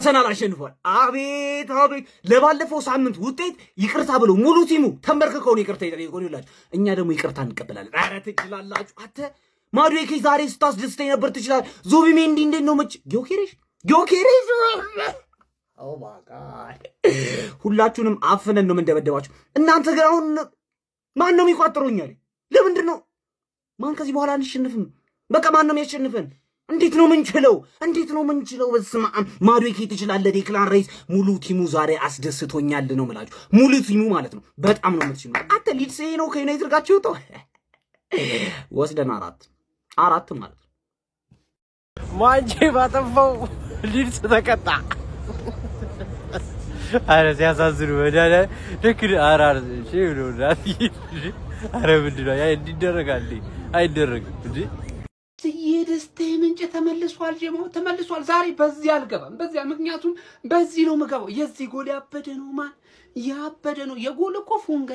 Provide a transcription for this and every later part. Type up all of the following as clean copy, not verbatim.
አርሰናል አሸንፏል። አቤት አቤት! ለባለፈው ሳምንት ውጤት ይቅርታ ብለው ሙሉ ቲሙ ተንበርክከው ነው ይቅርታ ይጠይቁን ይላችሁ። እኛ ደግሞ ይቅርታ እንቀበላለን። ኧረ ትችላላችሁ። አንተ ማዱዌኬ ዛሬ ስታስደስተኝ ነበር። ትችላል። ዙቢሜንዲ እንዴት ነው መች ጊዮኬሬሽ ኦ ማይ ጋድ! ሁላችሁንም አፍነን ነው የምንደበደባችሁ። እናንተ ግን አሁን ማን ነው የሚቋጥሩኛል? ለምንድን ነው ማን ከዚህ በኋላ አንሸንፍም? በቃ ማን ነው የሚያሸንፈን? እንዴት ነው ምንችለው? በስመ አብ! ማዱዌኬ ትችላለህ። ዴክላን ራይስ ሙሉ ቲሙ ዛሬ አስደስቶኛል ነው የምላችሁ። ሙሉ ቲሙ ማለት ነው። በጣም ነው የምትችሉ። አንተ ሊድስ ነው ከዩናይትድ ጋር ችውጣው ወስደን አራት ማለት ነው። ማንቼ ባጠፋው ሊድስ ተቀጣ። አረ ሲያሳዝኑ ወዳለ ደክል አራር ሼው ነው ዳቲ አረ ምንድን ነው ያ እንዲደረጋል አይደረግም እንዴ? የደስታ ምንጭ ተመልሷል። ጀማው ተመልሷል። ዛሬ በዚህ አልገባም። በዚያ ምክንያቱም በዚህ ነው የምገባው። የዚህ ጎል ያበደ ነው። ማን ያበደ ነው? የጎል እኮ ፉንጋ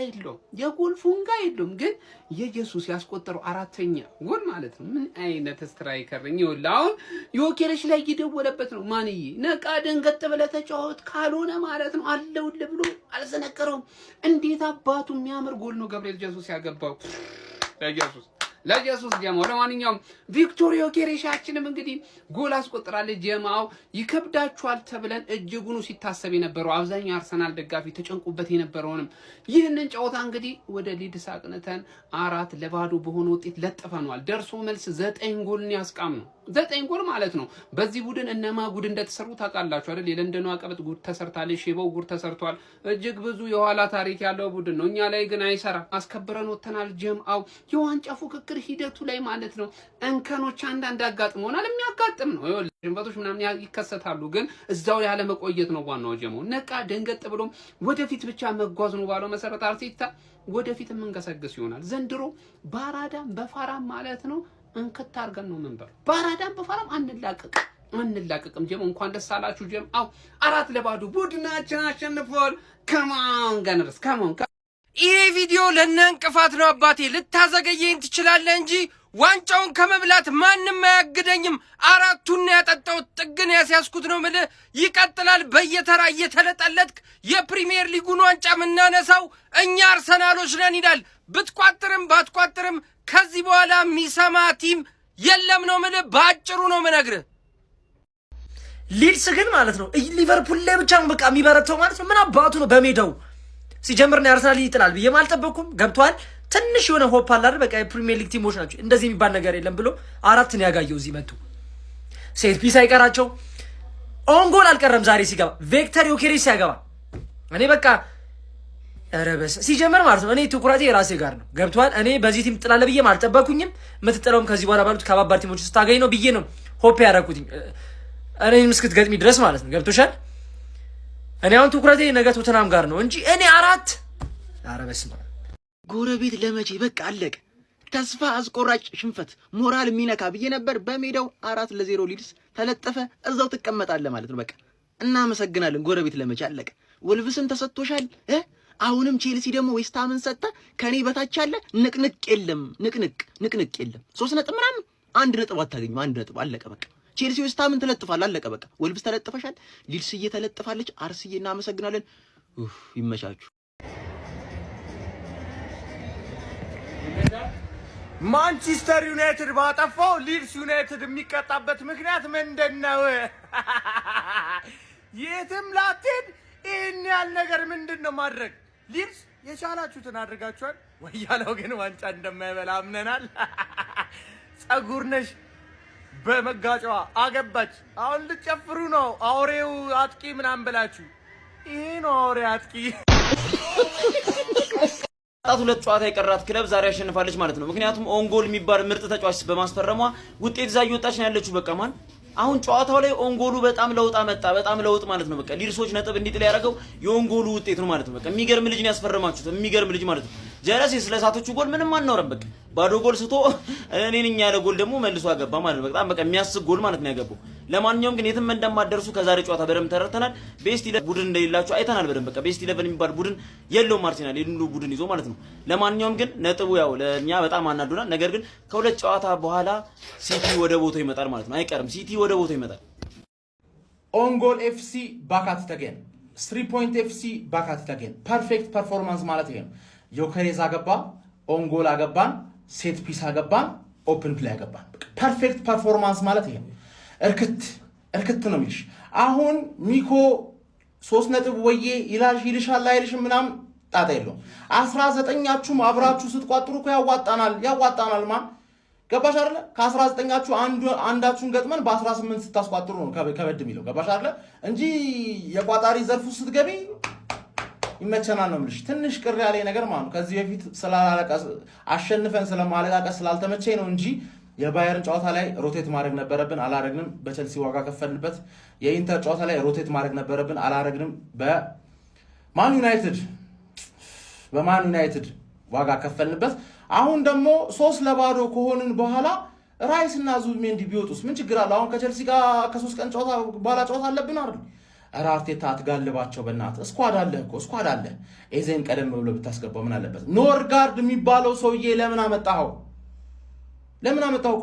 የለውም። ግን የኢየሱስ ያስቆጠረው አራተኛ ጎል ማለት ነው። ምን አይነት ስትራይከር ነው? ይኸውልህ አሁን ዮኬሬሽ ላይ እየደወለበት ነው። ማንዬ ነቃ ደንገጥ ብለህ ተጫወት ካልሆነ ማለት ነው አለውልህ ብሎ አልዘነቀረውም። እንዴት አባቱ የሚያምር ጎል ነው ገብርኤል ኢየሱስ ያገባው። ለኢየሱስ ጀማው። ለማንኛውም ቪክቶር ዮኬሬሻችንም እንግዲህ ጎል አስቆጥራለች። ጀማው ይከብዳችኋል ተብለን እጅጉኑ ሲታሰብ የነበረው አብዛኛው አርሰናል ደጋፊ ተጨንቁበት የነበረውንም ይህንን ጨዋታ እንግዲህ ወደ ሊድስ አቅንተን 4-0 በሆነ ውጤት ለጥፈናል። ደርሶ መልስ 9 ጎልን ያስቃም ነው። 9 ጎል ማለት ነው። በዚህ ቡድን እነማ ጉድ እንደተሰሩ ታውቃላችሁ አይደል? የለንደኑ አቀበት ጉድ ተሰርታለች። ሼባው ጉድ ተሰርቷል። እጅግ ብዙ የኋላ ታሪክ ያለው ቡድን ነው። እኛ ላይ ግን አይሰራ። አስከብረን ወተናል። ጀማው የዋንጫ ፉክክር ሂደቱ ላይ ማለት ነው እንከኖች አንዳንድ አጋጥመውናል። የሚያጋጥም ነው። ይኸውልህ ጅንበቶች ምናምን ይከሰታሉ። ግን እዛው ያለ መቆየት ነው ዋናው። ጀማው ነቃ ደንገጥ ብሎ ወደፊት ብቻ መጓዝ ነው ባለው መሰረት አርቴታ ወደፊት የምንገሰግስ ይሆናል። ዘንድሮ ባራዳም በፋራም ማለት ነው እንከታ አርገን ነው መንበር። ባራዳም በፋራም አንላቀቅም። ጀማው እንኳን ደስ አላችሁ ጀማው። 4-0 ቡድናችን አሸንፏል። ከማን ጋነርስ ከማን ይሄ ቪዲዮ ለእነ እንቅፋት ነው አባቴ። ልታዘገየኝ ትችላለህ እንጂ ዋንጫውን ከመብላት ማንም አያግደኝም። አራቱን ያጠጣው ጥግን ያስያዝኩት ነው የምልህ። ይቀጥላል። በየተራ እየተለጠለጥክ የፕሪሚየር ሊጉን ዋንጫ የምናነሳው እኛ አርሰናሎች ነን ይላል። ብትቋጥርም ባትቋጥርም ከዚህ በኋላ የሚሰማ ቲም የለም ነው የምልህ። በአጭሩ ነው የምነግርህ። ሊድስ ግን ማለት ነው ሊቨርፑል ላይ ብቻ ነው በቃ የሚበረተው ማለት ነው። ምን አባቱ ነው በሜዳው ሲጀምር ነው አርሰናል ይጥላል ብዬ አልጠበቅኩም። ገብቷል። ትንሽ የሆነ ሆፕ አለ አይደል? በቃ የፕሪሚየር ሊግ ቲሞች ናቸው እንደዚህ የሚባል ነገር የለም ብሎ 4 ነው ያጋየው። እዚህ መጡ ሴት ፒስ አይቀራቸው ኦንጎል አልቀረም። ዛሬ ሲገባ ቪክቶር ዮኬሬሽ ሲያገባ እኔ በቃ ረበስ ሲጀምር ማለት ነው እኔ ትኩረቴ የራሴ ጋር ነው። ገብቷል። እኔ በዚህ ቲም ጥላለ ብዬ አልጠበቅኩኝም። የምትጥለውም ከዚህ በኋላ ባሉት ከባባድ ቲሞች ስታገኝ ነው ብዬ ነው ሆፕ ያደረኩት እኔም እስክትገጥሚ ድረስ ማለት ነው። ገብቶሻል። እኔ አሁን ትኩረቴ ነገ ቶተናም ጋር ነው እንጂ እኔ 4 አረበስ ነው ጎረቤት ለመቼ በቃ አለቀ። ተስፋ አስቆራጭ ሽንፈት ሞራል የሚነካ ብዬ ነበር። በሜዳው 4-0 ሊድስ ተለጠፈ። እዛው ትቀመጣለህ ማለት ነው። በቃ እናመሰግናለን። ጎረቤት ለመቼ አለቀ። ወልቭስን ተሰጥቶሻል። አሁንም ቼልሲ ደግሞ ዌስትሃምን ሰጠ። ከኔ በታች ያለ ንቅንቅ የለም። 3 ነጥብ ምናምን 1 ነጥብ አታገኙ። 1 ነጥብ አለቀ በቃ። ቼልሲ ዌስትሃምን ተለጥፋል። አለቀ በቃ። ወልቭስ ተለጥፈሻል። ሊድስ እየተለጥፋለች። አርስዬ እናመሰግናለን። ይመቻችሁ። ማንቸስተር ዩናይትድ ባጠፋው ሊድስ ዩናይትድ የሚቀጣበት ምክንያት ምንድነው? የትም ላትሄድ ይህን ያህል ነገር ምንድነው ማድረግ? ሊድስ የቻላችሁትን አድርጋችኋል። ወያለው ግን ዋንጫ እንደማይበላ አምነናል። ጸጉር ነሽ በመጋጫዋ አገባች። አሁን ልጨፍሩ ነው። አውሬው አጥቂ ምናምን ብላችሁ ይሄ ነው አውሬ አጥቂ። ሁለት ጨዋታ የቀራት ክለብ ዛሬ አሸንፋለች ማለት ነው። ምክንያቱም ኦንጎል የሚባል ምርጥ ተጫዋች በማስፈረሟ ውጤት ይዛ እየወጣች ነው ያለችው። በቃ ማን አሁን ጨዋታው ላይ ኦንጎሉ በጣም ለውጥ አመጣ። በጣም ለውጥ ማለት ነው። በቃ ሊድሶች ነጥብ እንዲጥል ያደረገው የኦንጎሉ ውጤት ነው ማለት ነው። በቃ የሚገርም ልጅ ነው ያስፈረማችሁት። የሚገርም ልጅ ማለት ነው። ጀለስ ስለሳቶቹ ጎል ምንም አናወራም። በቃ ባዶ ጎል ስቶ እኔ ነኝ ያለ ጎል ደግሞ መልሶ አገባ ማለት ነው። በጣም በቃ የሚያስብ ጎል ማለት ነው ያገባው። ለማንኛውም ግን የትም እንደማደርሱ ከዛሬ ጨዋታ በደንብ ተረድተናል። ቤስት 11 ቡድን እንደሌላችሁ አይተናል በደንብ። በቃ ቤስት 11 የሚባል ቡድን የለውም አርሰናል የሁሉ ቡድን ይዞ ማለት ነው። ለማንኛውም ግን ነጥቡ ያው ለኛ በጣም አናዱናል። ነገር ግን ከሁለት ጨዋታ በኋላ ሲቲ ወደ ቦታው ይመጣል ማለት ነው። አይቀርም ሲቲ ወደ ቦታው ይመጣል። ኦን ጎል ኤፍሲ ባካት ተገን 3 ፖይንት ኤፍሲ ባካት ተገን ፐርፌክት ፐርፎርማንስ ማለት ይሄ ነው። ዮኬሬዝ አገባ፣ ኦን ጎል አገባን፣ ሴት ፒስ አገባን፣ ኦፕን ፕሌይ አገባን። ፐርፌክት ፐርፎርማንስ ማለት ይሄ ነው። እርክት ነው የሚልሽ። አሁን ሚኮ 3 ነጥብ ወዬ ይልሻል አይልሽም ምናምን ጣጣ የለውም። 19ኛችሁም አብራችሁ ስትቋጥሩ እኮ ያዋጣናል ማን ገባሽ አይደለ? ከ19ኛችሁ አንዳችሁን ገጥመን በ18 ስታስቋጥሩ ነው ከበድ የሚለው ገባሽ አይደለ? እንጂ የቋጣሪ ዘርፉ ስትገቢ ይመቸናል ነው የምልሽ። ትንሽ ቅር ያለ ነገር ማለት ነው ከዚህ በፊት አሸንፈን ስለማለቃቀስ ስላልተመቸኝ ነው እንጂ የባየርን ጨዋታ ላይ ሮቴት ማድረግ ነበረብን፣ አላረግንም። በቸልሲ ዋጋ ከፈልንበት። የኢንተር ጨዋታ ላይ ሮቴት ማድረግ ነበረብን፣ አላረግንም። በማን ዩናይትድ ዋጋ ከፈልንበት። አሁን ደግሞ 3-0 ከሆንን በኋላ ራይስ እና ዙቢሜንዲ ቢወጡስ ምን ችግር አለ? አሁን ከቸልሲ ጋር ከ3 ቀን ጨዋታ በኋላ ጨዋታ አለብን አይደል? ኧረ አርቴታ አትጋልባቸው በእናትህ። ስኳድ አለ። ኤዜን ቀደም ብሎ ብታስገባው ምን አለበት? ኖርጋርድ የሚባለው ሰውዬ ለምን አመጣኸው?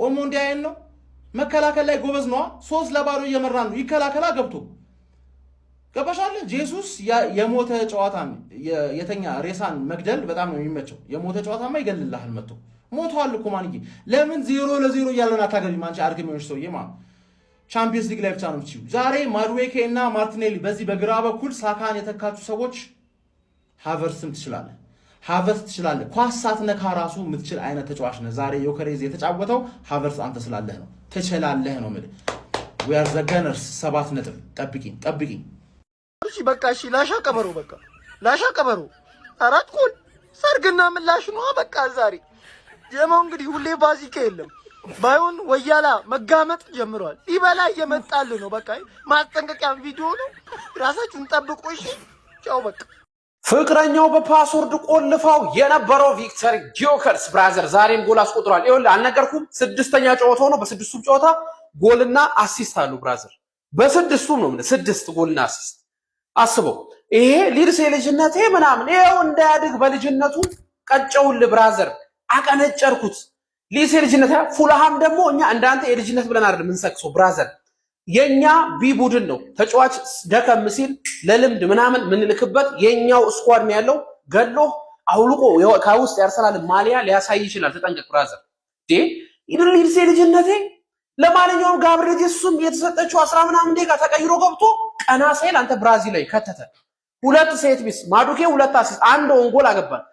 ቆሞ እንዲያየን ነው። መከላከል ላይ ጎበዝ ነዋ። 3-0 እየመራን ነው። ይከላከላ ገብቶ ገባሻለ። ጄሱስ የሞተ ጨዋታን የተኛ ሬሳን መግደል በጣም ነው የሚመቸው። የሞተ ጨዋታማ ይገልልሃል መጥቶ። ሞቷል እኮ ማንዬ። ለምን 0-0 እያለን አታገቢም አንቺ አርግሜዎች ሰውዬ ማለት ቻምፒየንስ ሊግ ላይ ብቻ ነው የምትችይው። ዛሬ ማድዌኬ እና ማርቲኔሊ በዚህ በግራ በኩል ሳካን የተካችሁ ሰዎች ሃቨርትስም ትችላለህ። ኳስ ሳትነካ ራሱ የምትችል አይነት ተጫዋች ነህ። ዛሬ ዮኬሬዝ የተጫወተው ሃቨርትስ አንተ ስላለህ ነው። ትችላለህ ነው የምልህ። we are the gunners 7 ነጥብ ጠብቂኝ። እሺ በቃ እሺ፣ ላሻ ቀበሮ 4 ጎል ሰርግና ምላሽ ነው በቃ ዛሬ። ጀማው እንግዲህ ሁሌ ባዚካ የለም ባይሆን ወያላ መጋመጥ ጀምሯል። ሊበላ እየመጣል ነው። በቃ ማስጠንቀቂያ ቪዲዮ ነው። ራሳችሁን ጠብቁ እሺ። ቻው በቃ። ፍቅረኛው በፓስወርድ ቆልፋው የነበረው ቪክተር ጊዮከርስ ብራዘር ዛሬም ጎል አስቆጥሯል። ይኸውልህ አልነገርኩም? 6ኛ ጨዋታው ነው። በ6ቱም ጨዋታ ጎልና አሲስት አሉ ብራዘር። በ6ቱም ነው 6 ጎልና አሲስት። አስበው። ይሄ ሊድስ የልጅነቴ ምናምን ይሄው እንዳያድግ በልጅነቱ ቀጨውልህ ብራዘር። አቀነጨርኩት። ሊድስ የልጅነቴ ፉልሃም ደግሞ እኛ እንዳንተ የልጅነት ብለን አይደል የምንሰክሰው ብራዘር። የኛ ቢ ቡድን ነው። ተጫዋች ደከም ሲል ለልምድ ምናምን ምንልክበት የኛው ስኳድ ነው ያለው። ገሎ አውልቆ ከውስጥ ያርሰናል ማሊያ ሊያሳይ ይችላል። ተጠንቀቅ ብራዘር። ሊድስ የልጅነቴ። ለማንኛውም ጋብርኤል ጄሱስም የተሰጠችው 10 ምናምን ደቂቃ ተቀይሮ ገብቶ ቀና ሳይል አንተ ብራዚል ላይ ከተተ። 2 ሴት ፒስ ማዱኬ 2 አሲስት 1 ኦን ጎል አገባን።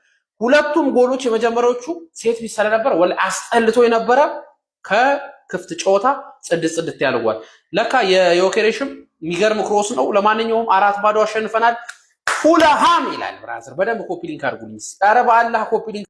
ሁለቱም ጎሎች የመጀመሪያዎቹ ሴት ፒስ ስለነበረ ወለ አስጠልቶ የነበረ ከክፍት ጨዋታ ጽድት ያለዋል። ለካ የዮኬሬሽም የሚገርም ክሮስ ነው። ለማንኛውም 4-0 አሸንፈናል። ፉልሃም ይላል ብራዘር። በደንብ ኮፒ ሊንክ አድርጉልኝ። ኧረ በአላህ ኮፒ ሊንክ